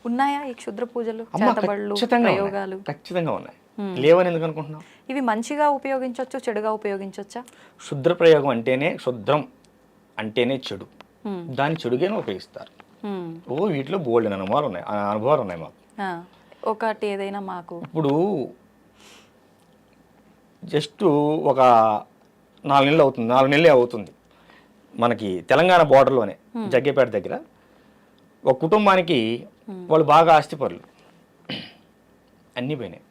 ఉన్నాయా ఈ క్షుద్ర పూజలు, చేతబడులు, ప్రయోగాలు? ఖచ్చితంగా ఉన్నాయి. లేవని ఎందుకు అనుకుంటున్నావు? ఇవి మంచిగా ఉపయోగించవచ్చు, చెడుగా ఉపయోగించవచ్చా? శుద్ర ప్రయోగం అంటేనే, శుద్రం అంటేనే చెడు. దాన్ని చెడుగానే ఉపయోగిస్తారు. వీటిలో బోల్డ్ అనుభవాలు ఉన్నాయి మాకు. ఒకటి ఏదైనా మాకు ఇప్పుడు జస్ట్ ఒక 4 నెలలే అవుతుంది మనకి తెలంగాణ బోర్డర్లోనే జగ్గేపేట దగ్గర ఒక కుటుంబానికి వాళ్ళు బాగా ఆస్తిపరులు, అన్నీ పోయినాయి.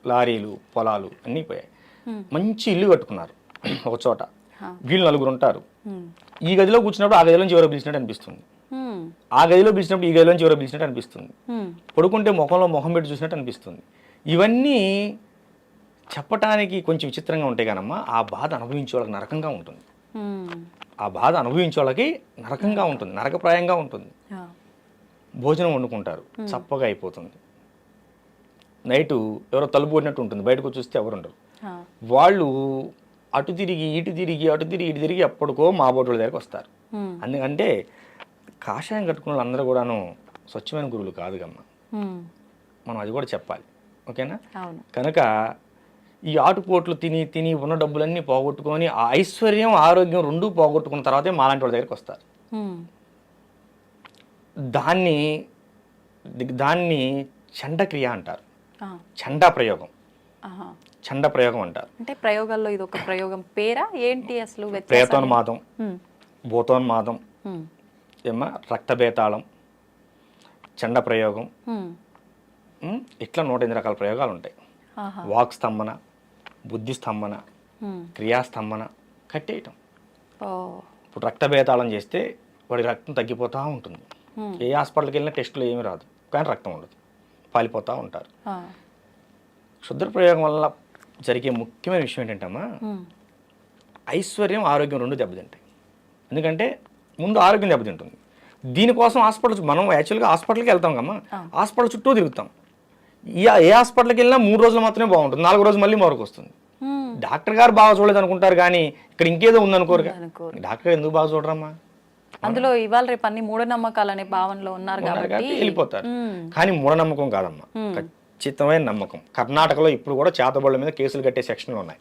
లారీలు, పొలాలు అన్నీ పోయాయి. మంచి ఇల్లు కట్టుకున్నారు ఒక చోట. వీళ్ళు 4 ఉంటారు. ఈ గదిలో కూర్చున్నప్పుడు ఆ గదిలో నుంచి ఎవరో పిలిచినట్టు అనిపిస్తుంది, ఆ గదిలో పిలిచినప్పుడు ఈ గదిలో నుంచి ఎవరో పిలిచినట్టు అనిపిస్తుంది, పడుకుంటే మొహం పెట్టి చూసినట్టు అనిపిస్తుంది. ఇవన్నీ చెప్పటానికి కొంచెం విచిత్రంగా ఉంటాయి కానమ్మా, ఆ బాధ అనుభవించే వాళ్ళకి నరకంగా ఉంటుంది. ఆ బాధ అనుభవించే వాళ్ళకి నరకంగా ఉంటుంది, నరకప్రాయంగా ఉంటుంది. భోజనం వండుకుంటారు, చప్పగా అయిపోతుంది. నైటు ఎవరో తలుపు కొట్టినట్టు ఉంటుంది, బయటకు చూస్తే ఎవరు ఉండరు. వాళ్ళు అటు తిరిగి ఇటు తిరిగి ఎప్పటికో మా బోటుల దగ్గరికి వస్తారు. అందుకంటే కాషాయం కట్టుకున్న వాళ్ళందరూ కూడాను స్వచ్ఛమైన గురువులు కాదు కమ్మా, మనం అది కూడా చెప్పాలి. ఓకేనా? కనుక ఈ ఆటుపోట్లు తిని ఉన్న డబ్బులన్నీ పోగొట్టుకొని ఆ ఐశ్వర్యం, ఆరోగ్యం రెండూ పోగొట్టుకున్న తర్వాతే మాలాంటి వాళ్ళ దగ్గరికి వస్తారు. దాన్ని చండక్రియ అంటారు, చండా ప్రయోగం అంటారు. అంటే ప్రయోగాల్లో ఇది ఒక ప్రయోగం పేరా ఏంటి అసలు? ప్రేతోన్మాదం, భూతోన్మాదం, రక్తబేతాళం, చండ ప్రయోగం, ఇట్లా 108 రకాల ప్రయోగాలు ఉంటాయి. వాక్ స్తంభన, బుద్ధి స్తంభన, క్రియాస్తంభన, కట్టేయటం. ఇప్పుడు రక్తబేతాళం చేస్తే వాడి రక్తం తగ్గిపోతూ ఉంటుంది. ఏ హాస్పిటల్కి వెళ్ళినా టెస్టులు ఏమీ రాదు, కానీ రక్తం ఉండదు, పాలిపోతూ ఉంటారు. క్షుద్ర ప్రయోగం వల్ల జరిగే ముఖ్యమైన విషయం ఏంటంటమ్మా, ఐశ్వర్యం, ఆరోగ్యం రెండు దెబ్బతింటాయి. ఎందుకంటే ముందు ఆరోగ్యం దెబ్బతింటుంది. దీనికోసం మనం యాక్చువల్గా హాస్పిటల్కి వెళ్తాం కమ్మా, హాస్పిటల్ చుట్టూ తిరుగుతాం. ఏ హాస్పిటల్కి వెళ్ళినా 3 రోజులు మాత్రమే బాగుంటుంది, 4 రోజులు మళ్ళీ మరొక వస్తుంది. డాక్టర్ గారు బాగా చూడలేదు అనుకుంటారు, కానీ ఇక్కడ ఇంకేదో ఉందనుకోరు. డాక్టర్ ఎందుకు బాగా చూడరమ్మా? అందులో ఇవాళ రేపు అన్ని మూఢనమ్మకాలు అనే భావనలో ఉన్నారు కాబట్టి వెళ్ళిపోతారు. కానీ మూఢనమ్మకం కాదమ్మా, ఖచ్చితమైన నమ్మకం. కర్ణాటకలో ఇప్పుడు కూడా చేతబడుల మీద కేసులు కట్టే సెక్షన్లు ఉన్నాయి,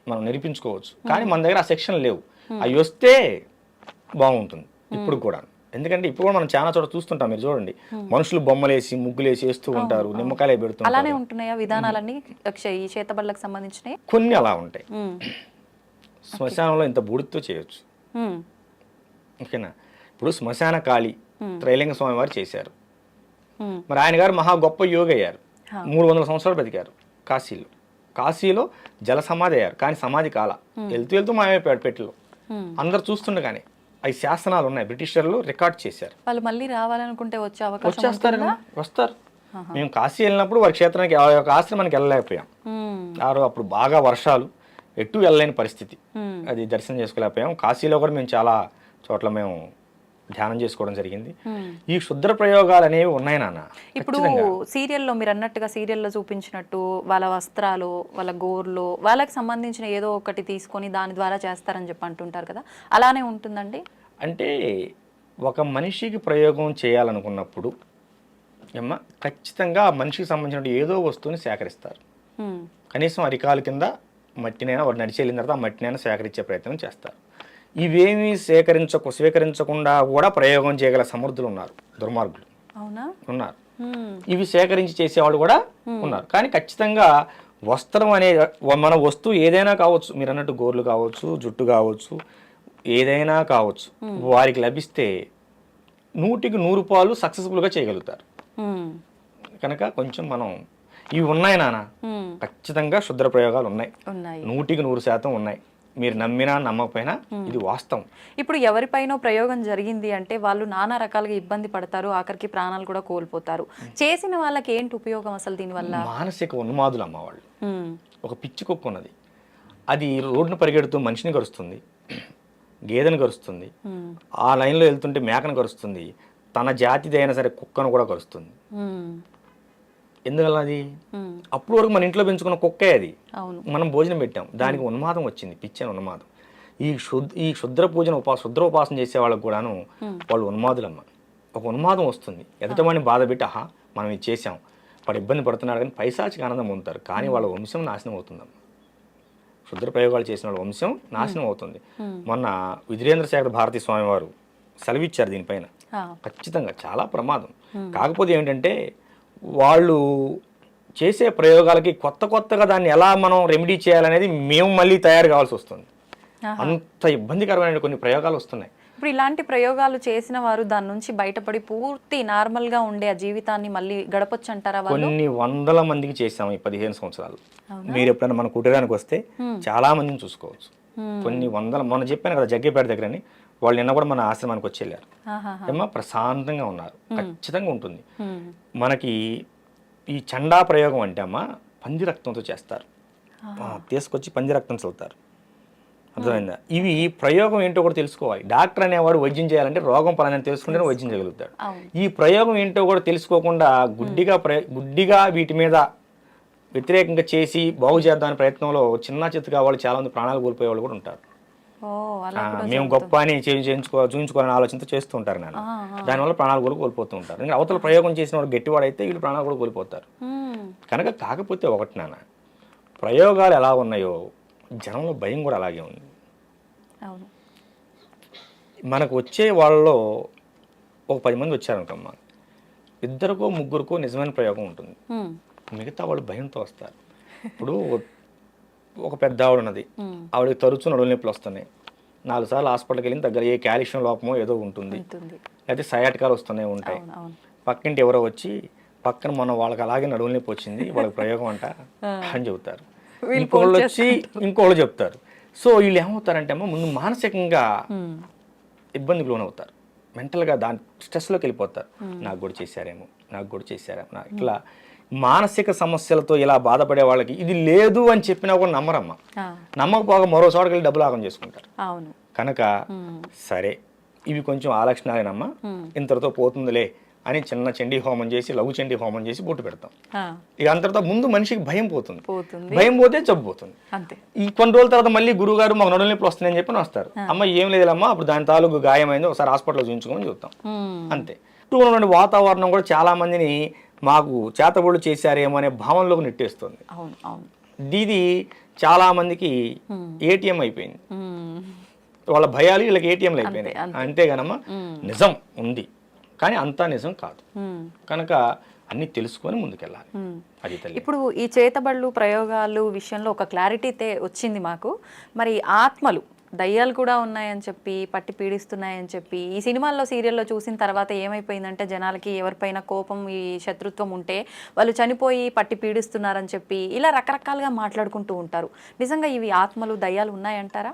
మనం నిరూపించుకోవచ్చు. కానీ మన దగ్గర ఆ సెక్షన్ లేవు. అవి వస్తే బాగుంటుంది ఇప్పుడు కూడా. ఎందుకంటే ఇప్పుడు కూడా మనం చాలా చోట చూస్తుంటాం, మీరు చూడండి, మనుషులు బొమ్మలేసి ముగ్గులేసి వేస్తూ ఉంటారు, నిమ్మకాయలే పెడుతుంటారు. అలానే ఉంటున్నాయా విధానాలన్నీ ఈ చేతబడులకు సంబంధించినవి? కొన్ని అలా ఉంటాయి. శ్మశానంలో ఇంత బూడితో చేయొచ్చు. ఓకేనా? ఇప్పుడు శ్మశాన కాళి త్రైలింగ స్వామి వారు చేశారు. మరి ఆయన గారు మహా గొప్ప యోగి అయ్యారు, 300 సంవత్సరాలు బతికారు కాశీలో జల సమాధి అయ్యారు. కానీ సమాధి కాల, వెళ్తూ మాయమైపోయాడు పెట్టిలో. అందరు చూస్తుండగానే అవి శాసనాలు ఉన్నాయి, బ్రిటిషర్లు రికార్డ్ చేశారు. వాళ్ళు మళ్ళీ రావాలనుకుంటే వస్తారు. మేము కాశీ వెళ్ళినప్పుడు వారి క్షేత్రానికి ఆశ్రమానికి వెళ్ళలేకపోయాం. అప్పుడు బాగా వర్షాలు, ఎటు వెళ్ళలేని పరిస్థితి, అది దర్శనం చేసుకోలేకపోయాం. కాశీలో కూడా మేము చాలా చోట్ల మేము ధ్యానం చేసుకోవడం జరిగింది. ఈ క్షుద్ర ప్రయోగాలు అనేవి ఉన్నాయి నాన్న. ఇప్పుడు సీరియల్లో మీరు అన్నట్టుగా సీరియల్లో చూపించినట్టు వాళ్ళ వస్త్రాలు, వాళ్ళ గోర్లు, వాళ్ళకి సంబంధించిన ఏదో ఒకటి తీసుకొని దాని ద్వారా చేస్తారని చెప్పి అంటుంటారు కదా, అలానే ఉంటుందండి? అంటే ఒక మనిషికి ప్రయోగం చేయాలనుకున్నప్పుడు ఖచ్చితంగా ఆ మనిషికి సంబంధించిన ఏదో వస్తువుని సేకరిస్తారు. కనీసం అరికాలు కింద మట్టినైనా వాడు నడిచి వెళ్ళిన తర్వాత ఆ మట్టినైనా సేకరించే ప్రయత్నం చేస్తారు. ఇవేమీ స్వీకరించకుండా కూడా ప్రయోగం చేయగల సమర్థులు ఉన్నారు, దుర్మార్గులు ఉన్నారు. ఇవి సేకరించి చేసేవాళ్ళు కూడా ఉన్నారు. కానీ ఖచ్చితంగా వస్త్రం అనే మన వస్తువు ఏదైనా కావచ్చు, మీరు అన్నట్టు గోర్లు కావచ్చు, జుట్టు కావచ్చు, ఏదైనా కావచ్చు, వారికి లభిస్తే 100కి 100 పాలు సక్సెస్ఫుల్గా చేయగలుగుతారు. కనుక కొంచెం మనం ఇవి ఉన్నాయి నాన్న, ఖచ్చితంగా క్షుద్ర ప్రయోగాలు ఉన్నాయి, 100కి 100% ఉన్నాయి. మీరు నమ్మినా నమ్మకపోయినా ఇది వాస్తవం. ఇప్పుడు ఎవరిపైనో ప్రయోగం జరిగింది అంటే వాళ్ళు నానా రకాలుగా ఇబ్బంది పడతారు, ఆఖరికి ప్రాణాలు కూడా కోల్పోతారు. చేసిన వాళ్ళకి ఏంటి ఉపయోగం అసలు దీనివల్ల? మానసిక ఉన్మాదులు అమ్మవాళ్ళు. ఒక పిచ్చి కుక్క ఉన్నది, అది రోడ్డును పరిగెడుతూ మనిషిని కరుస్తుంది, గేదెను కరుస్తుంది, ఆ లైన్లో వెళ్తుంటే మేకను కరుస్తుంది, తన జాతిదైనా సరే కుక్కను కూడా కరుస్తుంది. ఎందువల్ల అది? అప్పుడు వరకు మన ఇంట్లో పెంచుకున్న కుక్కే అది, మనం భోజనం పెట్టాం, దానికి ఉన్మాదం వచ్చింది, పిచ్చని ఉన్మాదం. ఈ క్షుద్ర పూజను శుద్ర ఉపాసన చేసే వాళ్ళకు కూడాను వాళ్ళు ఉన్మాదులమ్మ. ఒక ఉన్మాదం వస్తుంది. ఎదుటవాడిని బాధ పెట్టి ఆహా మనం ఇది చేసాం, వాడు ఇబ్బంది పడుతున్నాడు కానీ పైశాచిక ఆనందం పొందుతారు. కానీ వాళ్ళ వంశం నాశనం అవుతుందమ్మా. క్షుద్ర ప్రయోగాలు చేసిన వాళ్ళ వంశం నాశనం అవుతుంది. మొన్న విజయేంద్ర శేఖర్ భారతీ స్వామి వారు సెలవిచ్చారు దీనిపైన. ఖచ్చితంగా చాలా ప్రమాదం. కాకపోతే ఏంటంటే వాళ్ళు చేసే ప్రయోగాలకి కొత్తగా దాన్ని ఎలా మనం రెమెడీ చేయాలనేది మేము మళ్ళీ తయారు కావాల్సి వస్తుంది. అంత ఇబ్బందికరమైన కొన్ని ప్రయోగాలు వస్తున్నాయి. ఇప్పుడు ఇలాంటి ప్రయోగాలు చేసిన వారు దాని నుంచి బయటపడి పూర్తి నార్మల్ గా ఉండే ఆ జీవితాన్ని మళ్ళీ గడపొచ్చు అంటారా? కొన్ని వందల మందికి చేసాము ఈ 15 సంవత్సరాలు. మీరు ఎప్పుడైనా మన కుటీరానికి వస్తే చాలా మందిని చూసుకోవచ్చు. కొన్ని వందల, మొన్న చెప్పాను కదా జగ్గేపేట దగ్గరని, వాళ్ళు నిన్న కూడా మన ఆశ్రమానికి వచ్చి వెళ్ళారు. ఏమో ప్రశాంతంగా ఉన్నారు. ఖచ్చితంగా ఉంటుంది. మనకి ఈ చండా ప్రయోగం అంటే అమ్మా పంది రక్తంతో చేస్తారు. తీసుకొచ్చి పంది రక్తం చల్లుతారు. అర్థమైందా? ఇవి ప్రయోగం ఏంటో కూడా తెలుసుకోవాలి. డాక్టర్ అనేవాడు వైద్యం చేయాలంటే రోగం పలానా తెలుసుకుంటేనే వైద్యం చేయగలుగుతాడు. ఈ ప్రయోగం ఏంటో కూడా తెలుసుకోకుండా గుడ్డిగా వీటి మీద వ్యతిరేకంగా చేసి బాగు చేద్దామనే ప్రయత్నంలో చిన్న చిత్తగా వాళ్ళు చాలా మంది ప్రాణాలు కోల్పోయే వాళ్ళు కూడా ఉంటారు. మేము గొప్ప అని చూపించుకోవాలని ఆలోచనతో చేస్తూ ఉంటారు నాన్న. దానివల్ల ప్రాణాలు కూడా కోల్పోతూ ఉంటారు. ఇంకా అవతల ప్రయోగం చేసిన వాడు గట్టివాడైతే వీళ్ళు ప్రాణాలు కూడా కోల్పోతారు. కనుక కాకపోతే ఒకటి నాన్న, ప్రయోగాలు ఎలా ఉన్నాయో జనంలో భయం కూడా అలాగే ఉంది. మనకు వచ్చే వాళ్ళలో ఒక 10 మంది వచ్చారనుకమ్మా, 2కో 3కో నిజమైన ప్రయోగం ఉంటుంది. మిగతా వాళ్ళు భయంతో వస్తారు. ఇప్పుడు ఒక పెద్ద ఆవిడ ఉన్నది, ఆవిడకి తరచూ నడుము నొప్పులు వస్తున్నాయి. 4 సార్లు హాస్పిటల్కి వెళ్ళిన దగ్గర ఏ కాల్షియం లోపమో ఏదో ఉంటుంది, లేకపోతే సయాటికాలు వస్తూనే ఉంటాయి. పక్కింటి ఎవరో వచ్చి పక్కన మొన్న వాళ్ళకి అలాగే నడుము నొప్పి వచ్చింది, వాళ్ళకి ప్రయోగం అంట అని చెబుతారు. ఇంకోళ్ళు వచ్చి ఇంకోళ్ళు చెప్తారు. సో వీళ్ళు ఏమవుతారంటే అమ్మ ముందు మానసికంగా ఇబ్బందికి లోనవుతారు. మెంటల్గా దాని స్ట్రెస్లోకి వెళ్ళిపోతారు. నాకు కూడా చేశారేమో ఇట్లా మానసిక సమస్యలతో ఇలా బాధపడే వాళ్ళకి ఇది లేదు అని చెప్పినా కూడా నమ్మరమ్మా. నమ్మకపోగా మరో చోటకి వెళ్ళి డబ్బులు ఆగం చేసుకుంటారు. కనుక సరే ఇవి కొంచెం ఆ లక్షణాలేనమ్మా, ఇంతటితో పోతుందిలే అని చిన్న చండీ హోమం చేసి, లఘు చండీ హోమం చేసి బొట్టు పెడతాం. ఇక అంతటితో ముందు మనిషికి భయం పోతుంది. భయం పోతే జబ్బు పోతుంది. ఈ కొన్ని రోజుల తర్వాత మళ్ళీ గురువు గారు మాకు నడుము నొప్పులు వస్తున్నాయని చెప్పి వస్తారు. అమ్మ ఏం లేదమ్మా, అప్పుడు దాని తాలూకు గాయమైంది, ఒకసారి హాస్పిటల్లో చూపించుకోమని చెప్తాం. అంతే. చుట్టూ ఉన్నటువంటి వాతావరణం కూడా చాలా మందిని మాకు చేతబడులు చేశారేమో అనే భావనలోకి నెట్టేస్తుంది. ఇది చాలా మందికి ఏటీఎం అయిపోయింది. వాళ్ళ భయాలు వీళ్ళకి ఏటీఎంలు అయిపోయినాయి. అంతేగానమ్మా నిజం ఉంది కానీ అంతా నిజం కాదు. కనుక అన్ని తెలుసుకొని ముందుకెళ్ళాలి. అది తల్లి. ఇప్పుడు ఈ చేతబడులు ప్రయోగాలు విషయంలో ఒక క్లారిటీ వచ్చింది మాకు. మరి ఆత్మలు, దయ్యాలు కూడా ఉన్నాయని చెప్పి, పట్టి పీడిస్తున్నాయని చెప్పి ఈ సినిమాల్లో సీరియల్లో చూసిన తర్వాత ఏమైపోయిందంటే జనాలకి ఎవరిపైన కోపం, ఈ శత్రుత్వం ఉంటే వాళ్ళు చనిపోయి పట్టి పీడిస్తున్నారని చెప్పి ఇలా రకరకాలుగా మాట్లాడుకుంటూ ఉంటారు. నిజంగా ఇవి ఆత్మలు, దయ్యాలు ఉన్నాయంటారా?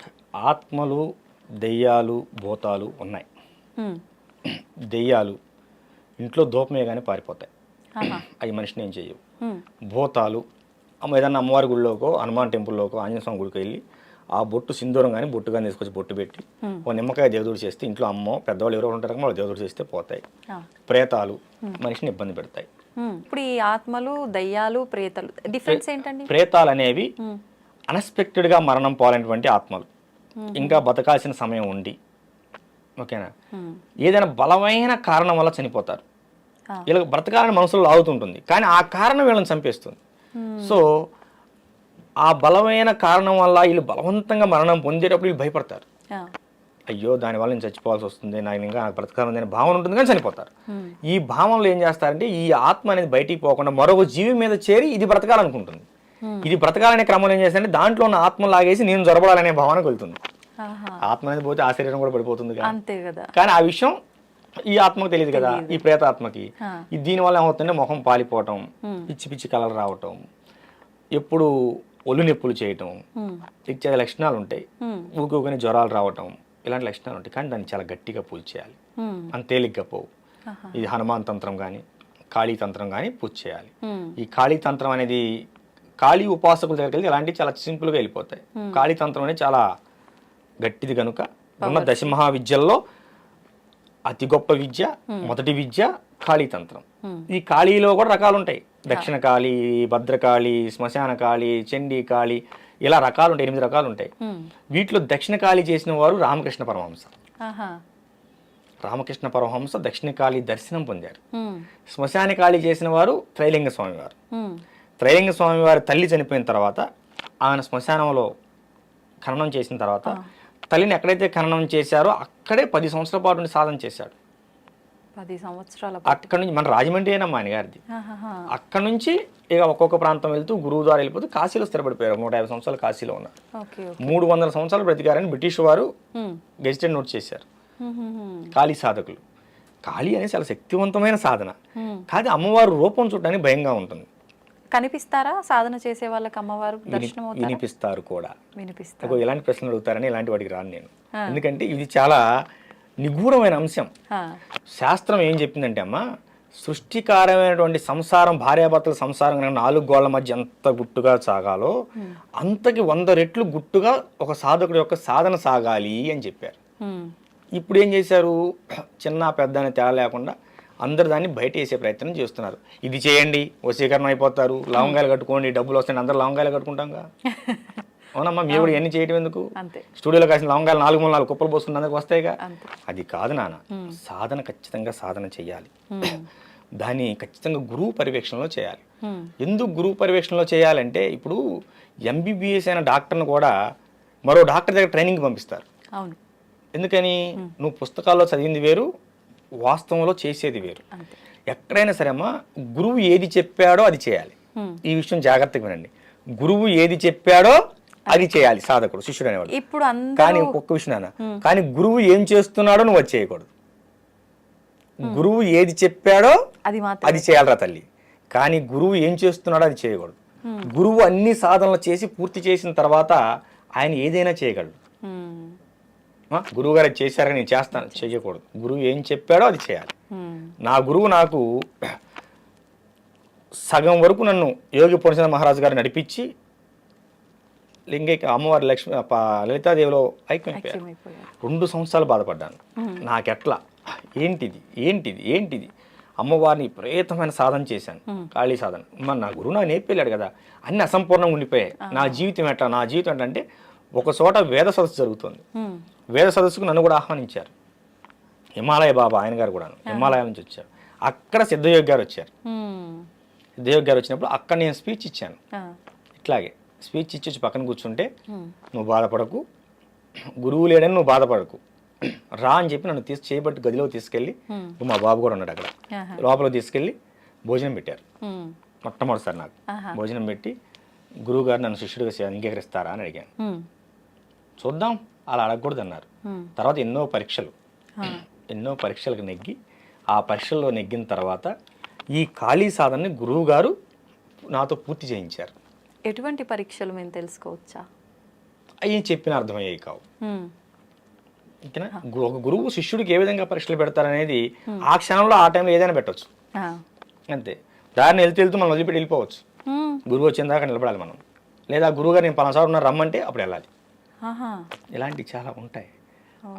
ఆత్మలు, దయ్యాలు, భూతాలు ఉన్నాయి. దెయ్యాలు ఇంట్లో దూపమే కానీ పారిపోతాయి, అవి మనిషిని ఏం చేయవు. భూతాలు ఏదన్నా అమ్మవారి గుడిలోకో, హనుమాన్ టెంపుల్లోకో, ఆంజనేయ స్వామి గుడికి వెళ్ళి ఆ బొట్టు సింధూరం కానీ బొట్టు కానీ తీసుకొచ్చి బొట్టు పెట్టి ఒక నిమ్మకాయ దేవుడు చేస్తే, ఇంట్లో అమ్మో పెద్దవాళ్ళు ఎవరో ఉంటారు వాళ్ళు దేవుడు చేస్తే పోతాయి. ప్రేతాలు మనిషిని ఇబ్బంది పెడతాయి. ఇప్పుడు ఈ ఆత్మలు, దయ్యాలు, ప్రేతాలు డిఫరెన్స్ ఏంటండి? ప్రేతాలు అనేవి అన్ఎక్స్పెక్టెడ్గా మరణం పోలేనటువంటి ఆత్మలు, ఇంకా బతకాల్సిన సమయం ఉండి, ఓకేనా, ఏదైనా బలమైన కారణం వల్ల చనిపోతారు. వీళ్ళకి బ్రతకాలని మనసులో లాగుతుంటుంది కానీ ఆ కారణం వీళ్ళని చంపేస్తుంది. సో ఆ బలమైన కారణం వల్ల వీళ్ళు బలవంతంగా మరణం పొందేటప్పుడు వీళ్ళు భయపడతారు. అయ్యో దానివల్ల నేను చచ్చిపోవాల్సి వస్తుంది, నాకు బ్రతకాలని అనే భావన ఉంటుంది కానీ చనిపోతారు. ఈ భావనలో ఏం చేస్తారంటే ఈ ఆత్మ అనేది బయటికి పోకుండా మరొక జీవి మీద చేరి ఇది బ్రతకాలనుకుంటుంది. ఇది బ్రతకాలనే క్రమంలో ఏం చేస్తారంటే దాంట్లో ఉన్న ఆత్మ లాగేసి నేను జరబడాలనే భావనకు వెళ్తుంది. ఆత్మ అనేది పోతే ఆ శరీరం కూడా పడిపోతుంది కదా. కానీ ఆ విషయం ఈ ఆత్మకు తెలియదు కదా, ఈ ప్రేతాత్మకి. దీనివల్ల ఏమవుతుందంటే ముఖం పాలిపోవటం, పిచ్చి పిచ్చి కలర్ రావటం, ఎప్పుడు ఒళ్ళు నొప్పులు చేయటం, ఇత్యాది లక్షణాలు ఉంటాయి. ఊకొని జ్వరాలు రావటం, ఇలాంటి లక్షణాలు ఉంటాయి. కానీ దాన్ని చాలా గట్టిగా పూజ చేయాలి, అంత తేలిగ్గా పోవు. ఇది హనుమాన్ తంత్రం కానీ కాళీ తంత్రం కానీ పూజ చేయాలి. ఈ కాళీ తంత్రం అనేది కాళీ ఉపాసకుల దగ్గరికి వెళ్తే ఇలాంటివి చాలా సింపుల్గా వెళ్ళిపోతాయి. కాళీ తంత్రం అనేది చాలా గట్టిది కనుక ఉన్న దశమహావిద్యల్లో అతి గొప్ప విద్య, మొదటి విద్య కాళీతంత్రం. ఈ కాళీలో కూడా రకాలు ఉంటాయి. దక్షిణ కాళీ, భద్రకాళి, శ్మశాన కాళీ, చండీ కాళీ, ఇలా రకాలు ఉంటాయి. 8 రకాలు ఉంటాయి. వీటిలో దక్షిణ కాళీ చేసిన వారు రామకృష్ణ పరమహంస. రామకృష్ణ పరమహంస దక్షిణ కాళీ దర్శనం పొందారు. ఉమ్, శ్మశాన కాళీ చేసిన వారు త్రైలింగ స్వామి వారు. ఉమ్, త్రైలింగ స్వామి వారి తల్లి చనిపోయిన తర్వాత ఆయన శ్మశానంలో ఖననం చేసిన తర్వాత తల్లిని ఎక్కడైతే ఖననం చేశారో అక్కడే 10 సంవత్సరాల పాటు ఉండి సాధన చేశాడు. 10 సంవత్సరాల అక్కడ నుంచి మన రాజమండ్రి అయినా మా ఆయన గారిది. ఆహాహా. అక్కడ నుంచి ఇక ఒక్కొక్క ప్రాంతం వెళ్తూ గురువు ద్వారా వెళ్ళిపోతూ కాశీలో స్థిరపడిపోయారు. 150 సంవత్సరాలు కాశీలో ఉన్నారు. Okay okay. 300 సంవత్సరాలు బ్రతికారని బ్రిటిష్ వారు ఉమ్, గెజిటెడ్ నోట్ చేశారు. ఉమ్, ఉమ్, కాళీ సాధకులు. కాళీ అనేది చాలా శక్తివంతమైన సాధన. ఉమ్. కానీ అమ్మవారు రూపం చూడడానికి భయంగా ఉంటుంది. కనిపిస్తారా సాధన చేసే వాళ్ళకి అమ్మవారు దర్శనం అవుతారా? వినిపిస్తారు కూడా. వినిపిస్తారు. నాకు ఎలాంటి ప్రశ్నలు అడుగుతారని ఇలాంటి వాటికి రాను నేను. ఎందుకంటే ఇది చాలా నిగూఢమైన అంశం. ఆ, శాస్త్రం ఏం చెప్పిందంటే అమ్మ, సృష్టికారమైనటువంటి సంసారం, భార్యాభర్తల సంసారం కనుక 4 గోళ్ల మధ్య ఎంత గుట్టుగా సాగాలో అంతకి 100 రెట్లు గుట్టుగా ఒక సాధకుడి యొక్క సాధన సాగాలి అని చెప్పారు. ఉమ్, ఇప్పుడు ఏం చేశారు, చిన్న పెద్ద అని తేడా లేకుండా అందరు దాన్ని బయట వేసే ప్రయత్నం చేస్తున్నారు. ఇది చేయండి వశీకరణ అయిపోతారు, లవంగాలు కట్టుకోండి డబ్బులు వస్తాయి, అందరు లవంగాలు కట్టుకుంటాంగా. అవునమ్మా, మీరు కూడా ఎన్ని చేయటం ఎందుకు? అంతే. స్టూడియోలో కాసిన లవంగాలు 4 కుప్పలు పోసుకుని అందరికి వస్తాయిగా. అంతే. అది కాదు నాన్న, సాధన ఖచ్చితంగా సాధన చేయాలి. ఉమ్, దాన్ని ఖచ్చితంగా గురువు పర్యవేక్షణలో చేయాలి. ఉమ్, ఎందుకు గురువు పర్యవేక్షణలో చేయాలంటే ఇప్పుడు ఎంబీబీఎస్ అయిన డాక్టర్ని కూడా మరో డాక్టర్ దగ్గర ట్రైనింగ్ పంపిస్తారు. అవును. ఎందుకని? నువ్వు పుస్తకాల్లో చదివింది వేరు, వాస్తవంలో చేసేది వేరు. అంతే. ఎక్కడైనా సరే అమ్మా, గురువు ఏది చెప్పాడో అది చేయాలి. ఉమ్. ఈ విషయం జాగ్రత్తగా వినండి. గురువు ఏది చెప్పాడో అది చేయాలి సాధకుడు, శిష్యుడు అనేవాడు. ఇప్పుడు కానీ ఒక్క విషయం నాన్న, కానీ గురువు ఏం చేస్తున్నాడో నువ్వు అది చేయకూడదు. గురువు ఏది చెప్పాడో అది మాత్రం అది చేయాలరా తల్లి. కానీ గురువు ఏం చేస్తున్నాడో అది చేయకూడదు. గురువు అన్ని సాధనలు చేసి పూర్తి చేసిన తర్వాత ఆయన ఏదైనా చేయగలడు. గురువు గారు అది చేశారని నేను చేస్తాను చేయకూడదు. గురువు ఏం చెప్పాడో అది చేయాలి. నా గురువు నాకు సగం వరకు నన్ను యోగి పూర్ణచంద్ర మహారాజు గారు నడిపించి లింగైక అమ్మవారి లలితాదేవిలో ఐక్యమైపోయారు. 2 సంవత్సరాలు బాధపడ్డాను. నాకెట్లా, ఏంటిది అమ్మవారిని విపరీతమైన సాధన చేశాను, ఖాళీ సాధన. మరి నా గురువు నాకు నేర్పేళ్ళాడు కదా, అన్ని అసంపూర్ణంగా ఉండిపోయాయి. నా జీవితం ఏంటంటే ఒక చోట వేద సదస్సు జరుగుతుంది. వేద సదస్సుకు నన్ను కూడా ఆహ్వానించారు. హిమాలయ బాబా ఆయన గారు కూడా హిమాలయాల నుంచి వచ్చారు. అక్కడ సిద్ధయోగి గారు వచ్చారు. సిద్ధయోగి గారు వచ్చినప్పుడు అక్కడ నేను స్పీచ్ ఇచ్చాను. ఇట్లాగే స్పీచ్ ఇచ్చి పక్కన కూర్చుంటే, నువ్వు బాధపడకు, గురువు లేడని నువ్వు బాధపడకు, రా అని చెప్పి నన్ను చేయబట్టి గదిలో తీసుకెళ్ళి, మా బాబు కూడా ఉన్నాడు అక్కడ, లోపల తీసుకెళ్ళి భోజనం పెట్టారు. మొట్టమొదటిసారి నాకు భోజనం పెట్టి, గురువు గారు నన్ను శిష్యుడిగా అంగీకరిస్తారా అని అడిగాను. చూద్దాం, అలా అడగకూడదు అన్నారు. తర్వాత ఎన్నో పరీక్షలకు నెగ్గి, ఆ పరీక్షల్లో నెగ్గిన తర్వాత ఈ ఖాళీ సాధనని గురువు గారు నాతో పూర్తి చేయించారు. ఎటువంటి పరీక్షలు మేము తెలుసుకోవచ్చా? అవి చెప్పిన అర్థమయ్యాయి కావు. ఓకేనా? ఒక గురువు శిష్యుడికి ఏ విధంగా పరీక్షలు పెడతారనేది ఆ క్షణంలో ఆ టైంలో ఏదైనా పెట్టవచ్చు. అంతే. దారిని వెళ్తూ మనం వదిలిపెట్టి వెళ్ళిపోవచ్చు. గురువు వచ్చిన దాకా నిలబడాలి మనం. లేదా గురువు గారు నేను 10 సార్లు ఉన్నారు రమ్మంటే అప్పుడు వెళ్ళాలి. ఇలాంటివి చాలా ఉంటాయి.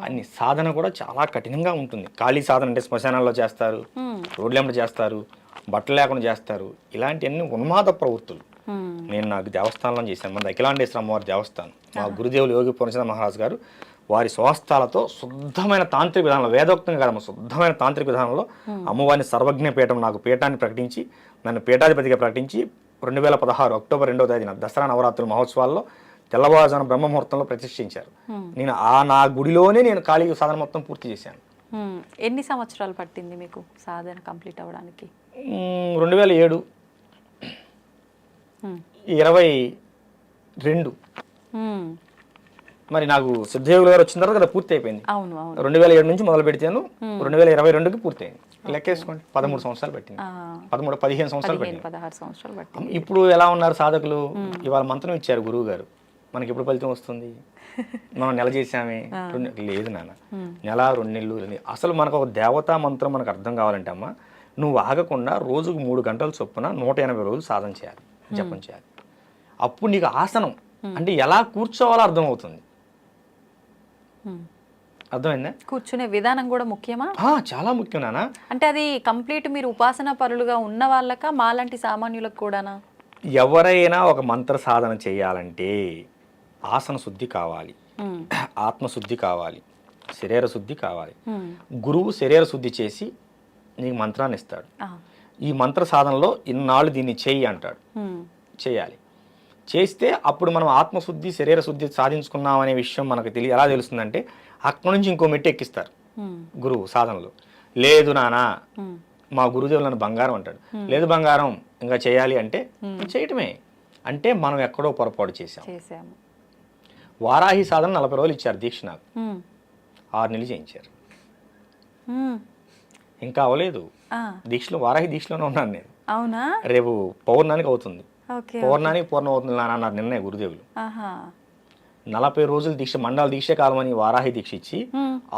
అన్ని సాధన కూడా చాలా కఠినంగా ఉంటుంది. ఖాళీ సాధన అంటే శ్మశానాల్లో చేస్తారు, రోడ్లెంబడి చేస్తారు, బట్టలు లేకుండా చేస్తారు. ఇలాంటివన్నీ ఉన్మాద ప్రవృత్తులు. నేను నాకు దేవస్థానంలో చేశాను. మన అఖిలాండేశ్వర అమ్మవారి దేవస్థానం. మా గురుదేవులు యోగి పూర్ణచంద్ర మహారాజు గారు వారి స్వహస్తాలతో శుద్ధమైన తాంత్రిక విధానంలో, వేదోక్తంగా కాదమ్మ, శుద్ధమైన తాంత్రిక విధానంలో అమ్మవారిని సర్వజ్ఞ పీఠం నాకు పీఠాన్ని ప్రకటించి, నన్ను పీఠాధిపతిగా ప్రకటించి 2016 అక్టోబర్ 2వ తేదీన దసరా నవరాత్రుల మహోత్సవాల్లో తెల్లవారుజామున బ్రహ్మముహూర్తంలో ప్రతిష్ఠించారు. నేను నా గుడిలోనే నేను ఖాళీ సాధన మొత్తం పూర్తి చేశాను. ఎన్ని సంవత్సరాలు పట్టింది మీకు సాధన కంప్లీట్ అవ్వడానికి? 2007 22. మరి నాకు సిద్ధయోగులు గారు వచ్చిన తర్వాత కదా పూర్తి అయిపోయింది. 2007 నుంచి మొదలు పెడితేను 2022కి పూర్తయింది. లెక్కేసుకోండి, 13 సంవత్సరాలు పట్టింది. 15 సంవత్సరాలు పట్టింది. ఇప్పుడు ఎలా ఉన్నారు సాధకులు? ఇవాళ మంత్రం ఇచ్చారు గురువు గారు, మనకి ఎప్పుడు ఫలితం వస్తుంది? మనం నెల చేసామే, లేదు నాన్న, నెల 2 నెలలు. అసలు మనకు ఒక దేవతా మంత్రం మనకు అర్థం కావాలంటే అమ్మ, నువ్వు ఆగకుండా రోజుకు 3 గంటల చొప్పున 180 రోజులు సాధన చేయాలి, జపం చేయాలి. అప్పుడు నీకు ఆసనం అంటే ఎలా కూర్చోవాలో అర్థమవుతుంది. అర్థమైందా? కూర్చునే విధానం కూడా ముఖ్యమా? చాలా ముఖ్యం నాన్న. అంటే అది కంప్లీట్ మీరు ఉపాసనా పరులుగా ఉన్న వాళ్ళక, మాలాంటి సామాన్యులకు కూడానా? ఎవరైనా ఒక మంత్ర సాధన చేయాలంటే ఆసన శుద్ధి కావాలి, ఆత్మశుద్ధి కావాలి, శరీర శుద్ధి కావాలి. ఉమ్. గురువు శరీర శుద్ధి చేసి నీకు మంత్రాన్ని ఇస్తాడు. ఆ. ఈ మంత్ర సాధనలో ఇన్నాళ్ళు దీన్ని చేయి అంటాడు. ఉమ్. చేయాలి. చేస్తే అప్పుడు మనం ఆత్మశుద్ధి శరీర శుద్ధి సాధించుకున్నాం అనే విషయం మనకు ఎలా తెలుస్తుందంటే అక్కడి నుంచి ఇంకో మెట్టు ఎక్కిస్తారు ఉమ్. గురువు సాధనలో. లేదు నానా ఉమ్. మా గురుదేవులు నన్ను బంగారం అంటాడు. లేదు బంగారం ఇంకా చేయాలి అంటే చేయటమే. అంటే మనం ఎక్కడో పొరపాటు చేసాము. వారాహి సాధన 40 రోజులు ఇచ్చారు దీక్ష నాకు. ఉమ్. 6 నెలలు చేయించారు. ఉమ్. ఇంకా అవ్వలేదు ఆ. దీక్షలో. వారాహి దీక్షలోనే ఉన్నాను నేను. అవునా? రేపు పౌర్ణానికి అవుతుంది. ఓకే. పౌర్ణానికి పూర్ణం అవుతుంది నాన్న అన్నారు నిన్నే గురుదేవులు. ఆహా. 40 రోజులు దీక్ష మండల దీక్ష కాలమని వారాహి దీక్ష ఇచ్చి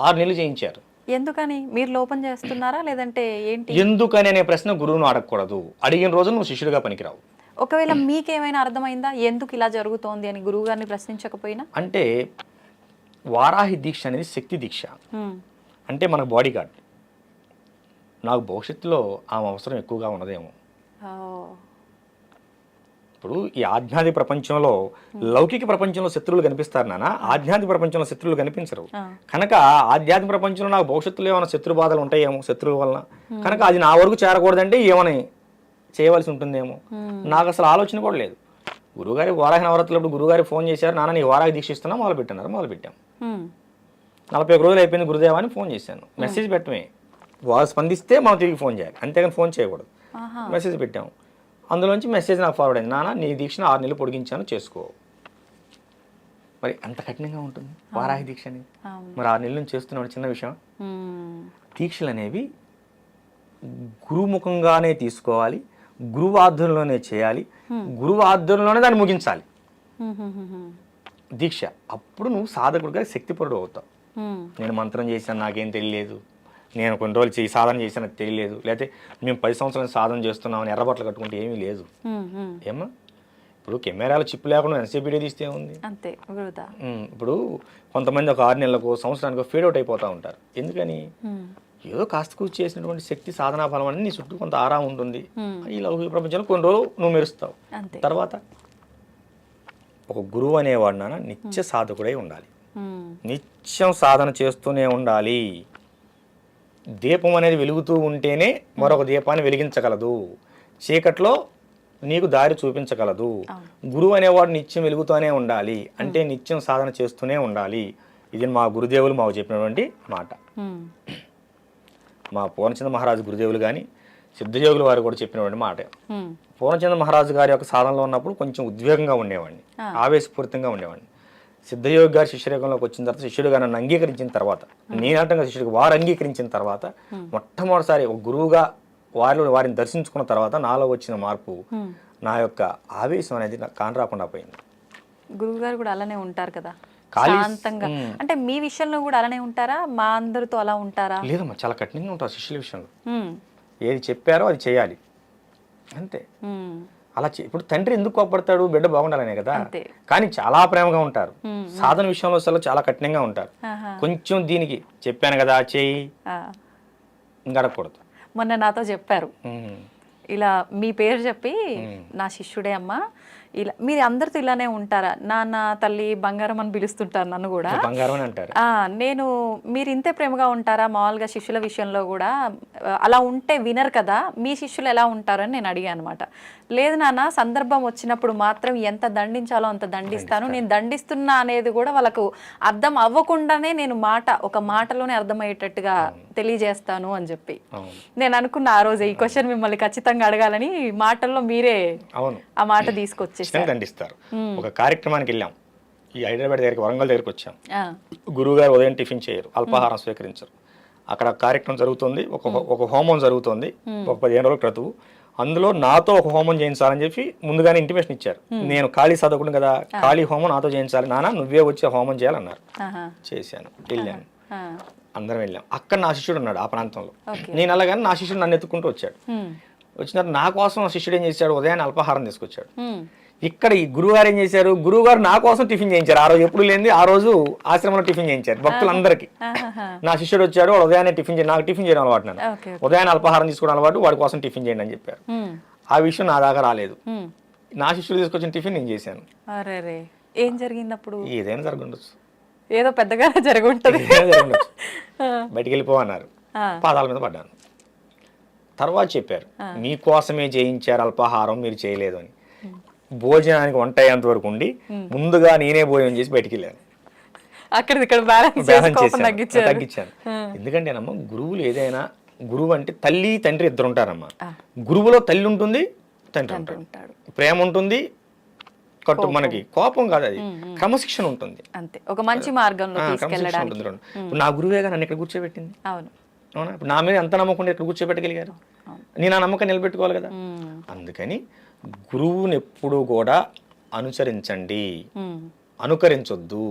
6 నెలలు చేయించారు. ఎందుకని? మీరు లోపం చేస్తున్నారా లేదంటే ఏంటి? ఎందుకని అనే ప్రశ్న గురువును అడగకూడదు. అడిగిన రోజు నువ్వు శిష్యుడిగా పనికిరావు. ఒకవేళ మీకేమైనా అర్థమైందా ఎందుకు ఇలా జరుగుతోంది అని గురువు గారిని ప్రశ్నించకపోయినా? అంటే వారాహి దీక్ష అనేది శక్తి దీక్ష. అంటే మనకు బాడీ గార్డ్. నాకు భవిష్యత్తులో ఆమె అవసరం ఎక్కువగా ఉన్నదేమో. ఇప్పుడు ఈ ఆధ్యాత్మిక ప్రపంచంలో లౌకిక ప్రపంచంలో శత్రువులు కనిపిస్తారు నాన్న, ఆధ్యాత్మిక ప్రపంచంలో శత్రువులు కనిపించరు. కనుక ఆధ్యాత్మిక ప్రపంచంలో నాకు భవిష్యత్తులో ఏమైనా శత్రు బాధలు ఉంటాయేమో శత్రువుల వలన, కనుక అది నా వరకు చేరకూడదంటే ఏమని చేయవలసి ఉంటుందేమో. నాకు అసలు ఆలోచన కూడా లేదు. గురువుగారి వారాహి నవరాత్రులప్పుడు గురువుగారి ఫోన్ చేశారు, నాన్న నీ వారాహి దీక్షిస్తున్నా మొదలుపెట్టాం. 41 రోజులు అయిపోయింది గురుదేవా అని ఫోన్ చేశాను. మెసేజ్ పెట్టమే, వాళ్ళు స్పందిస్తే మనం తిరిగి ఫోన్ చేయాలి, అంతేగాని ఫోన్ చేయకూడదు. మెసేజ్ పెట్టాము, అందులోంచి మెసేజ్ నాకు ఫార్వర్డ్ అయింది, నాన్న నీ దీక్షను 6 నెలలు పొడిగించాను చేసుకో. మరి అంత కఠినంగా ఉంటుంది వారాహి దీక్ష అనేది. మరి 6 నెలల నుంచి చేస్తున్నాడు చిన్న విషయం. దీక్షలు అనేవి గురుముఖంగానే తీసుకోవాలి, గురువు ఆధ్వర్యంలోనే చేయాలి, గురువు ఆధ్వర్యంలోనే దాన్ని ముగించాలి దీక్ష. అప్పుడు నువ్వు సాధకుడిగా శక్తిపరుడు అవుతావు. నేను మంత్రం చేశాను నాకేం తెలియలేదు, నేను కొన్ని రోజులు సాధన చేశాను నాకు తెలియలేదు, లేకపోతే మేము 10 సంవత్సరాలు సాధన చేస్తున్నామని ఎర్రబట్టలు కట్టుకుంటే ఏమీ లేదు. ఏమా ఇప్పుడు కెమెరాల చిప్ లేకుండా ఎంతసేపు వీడియో తీస్తే ఉంది అంతే. ఇప్పుడు కొంతమంది ఒక 6 నెలలకు సంవత్సరానికి ఫేడ్ అవుట్ అయిపోతూ ఉంటారు. ఎందుకని? ఏదో కాస్త కూర్చి చేసినటువంటి శక్తి సాధనా ఫలం అనేది నీ చుట్టూ కొంత ఆరా ఉంటుంది. ఈ లౌకిక ప్రపంచంలో కొన్ని రోజులు నువ్వు మెరుస్తావు. తర్వాత ఒక గురువు అనేవాడు నాన్న నిత్య సాధకుడై ఉండాలి, నిత్యం సాధన చేస్తూనే ఉండాలి. దీపం అనేది వెలుగుతూ ఉంటేనే మరొక దీపాన్ని వెలిగించగలదు, చీకట్లో నీకు దారి చూపించగలదు. గురువు అనేవాడు నిత్యం వెలుగుతూనే ఉండాలి, అంటే నిత్యం సాధన చేస్తూనే ఉండాలి. ఇది మా గురుదేవులు మాకు చెప్పినటువంటి మాట. మా పూర్ణచంద్ర మహారాజు గురుదేవులు కానీ సిద్ధయోగులు వారు కూడా చెప్పినటువంటి మాట. పూర్ణచంద్ర మహారాజు గారి యొక్క సాధనలో ఉన్నప్పుడు కొంచెం ఉద్వేగంగా ఉండేవాడిని, ఆవేశపూరితంగా ఉండేవాడిని. సిద్ధయోగి గారి శిష్యరేఖంలోకి వచ్చిన తర్వాత శిష్యుడుగా నన్ను అంగీకరించిన తర్వాత, నేనంటంగా శిష్యుడికి వారు అంగీకరించిన తర్వాత, మొట్టమొదటిసారి ఒక గురువుగా వారిని దర్శించుకున్న తర్వాత నాలో వచ్చిన మార్పు, నా యొక్క ఆవేశం అనేది నాకు కానరాకుండా పోయింది. గురువు గారు కూడా అలానే ఉంటారు కదా శాంతంగా? అంటే మీ విషయంలో కూడా అలానే ఉంటారా? మా అందరితో అలా ఉంటారా? లేదమ్మా, చాలా కఠినంగా ఉంటారు శిష్యుల విషయంలో. ఏది చెప్పారో అది చేయాలి అంతే. అలా ఇప్పుడు తండ్రి ఎందుకు కోపడతాడు? బిడ్డ బాగుండాలనే కదా. కానీ చాలా ప్రేమగా ఉంటారు. సాధన విషయంలో అసలు చాలా కఠినంగా ఉంటారు. కొంచెం దీనికి చెప్పాను కదా చేయి గడపకూడదు. మొన్న నాతో చెప్పారు, ఇలా మీ పేరు చెప్పి నా శిష్యుడే అమ్మా, ఇలా మీరు అందరితో ఇలానే ఉంటారా? నాన్న తల్లి బంగారం అని పిలుస్తుంటారు నన్ను కూడా. బంగారం అని అంటారు. నేను మీరు ఇంతే ప్రేమగా ఉంటారా మామూలుగా శిష్యుల విషయంలో కూడా? అలా ఉంటే వినరు కదా, మీ శిష్యులు ఎలా ఉంటారని నేను అడిగాను అనమాట. లేదు నాన్న, సందర్భం వచ్చినప్పుడు మాత్రం ఎంత దండించాలో అంత దండిస్తాను, నేను దండిస్తున్నా అనేది కూడా వాళ్ళకు అర్థం అవ్వకుండానే నేను ఒక మాటలోనే అర్థమయ్యేటట్టుగా తెలియజేస్తాను అని చెప్పి నేను అనుకున్న ఆ రోజు ఈ క్వశ్చన్ మిమ్మల్ని ఖచ్చితంగా అడగాలని మాటల్లో మీరే ఆ మాట తీసుకొచ్చి దండిస్తారు. ఒక కార్యక్రమానికి వెళ్ళాం, ఈ హైదరాబాద్ దగ్గరికి వరంగల్ దగ్గరికి వచ్చాం. గురువు గారు ఉదయం టిఫిన్ చేయరు, అల్పాహారం స్వీకరించరు. అక్కడ కార్యక్రమం జరుగుతుంది, ఒక హోమం జరుగుతుంది, ఒక 15 రోజుల క్రితం. అందులో నాతో ఒక హోమం చేయించాలని చెప్పి ముందుగానే ఇంటిమేషన్ ఇచ్చారు. నేను ఖాళీ చదువుకుని కదా, ఖాళీ హోమం నాతో చేయించాలి నాన్న, నువ్వే వచ్చి హోమం చేయాలన్నారు. చేశాను, వెళ్ళాను, అందరం వెళ్ళాం. అక్కడ నా శిష్యుడు ఉన్నాడు ఆ ప్రాంతంలో. నేను అలాగని నా శిష్యుడు నన్ను ఎత్తుకుంటూ వచ్చాడు. వచ్చిన నా కోసం ఆ శిష్యుడు ఏం చేశాడు, ఉదయాన్నే అల్పాహారం తీసుకొచ్చాడు. ఇక్కడ ఈ గురువుగారు ఏం చేశారు, గురువుగారు నా కోసం టిఫిన్ చేయించారు. ఆ రోజు ఎప్పుడు లేని ఆ రోజు ఆశ్రమంలో టిఫిన్ చేయించారు భక్తులందరికీ. నా శిష్యుడు వచ్చాడు, వాడు ఉదయాన్నే నాకు టిఫిన్ చేయడం అలవాటు, నన్ను ఉదయాన్నే అల్పాహారం తీసుకోవడం అలవాటు, వాడి కోసం టిఫిన్ చేయండి అని చెప్పారు. ఆ విషయం నా దాకా రాలేదు. నా శిష్యుడు తీసుకొచ్చిన టిఫిన్ నేను చేశాను. ఏం జరిగింది అప్పుడు? ఏదైనా జరగండొచ్చు. ఏదో పెద్దగా జరుగుంటది. బయటికి వెళ్ళిపో అన్నారు. ఆ. పాదాల మీద పడ్డాను. తర్వాత చెప్పారు, మీకోసమే చేయించారు అల్పాహారం, మీరు చేయలేదు అని. భోజనానికి వంట అయ్యేంత వరకు ఉండి ముందుగా నేనే భోజనం చేసి బయటికి వెళ్ళాను. అక్కడిది ఇక్కడ బ్యాలెన్స్ తగ్గించాను. ఎందుకంటేనమ్మా గురువులు ఏదైనా, గురువు అంటే తల్లి తండ్రి ఇద్దరు ఉంటారమ్మా. గురువులో తల్లి ఉంటుంది, తండ్రి ఉంటాడు. ప్రేమ ఉంటుంది, మనకి కోపం కాదు, అది క్రమశిక్షణ ఉంటుంది. అంతే, ఒక మంచి మార్గంలో తీసుకెళ్ళడానికి ఉంటుంది. ఇప్పుడు నా గురువేగా నన్ను ఇక్కడ కూర్చోబెట్టింది. అవును. అవునా? ఇప్పుడు నా మీద ఎంత నమ్మకం ఉంటే ఇక్కడ కూర్చోబెట్టగలిగారు. నేను ఆ నమ్మకం నిలబెట్టుకోవాలి కదా. అందుకని గురువుని ఎప్పుడూ కూడా అనుసరించండి, అనుకరించొద్దు.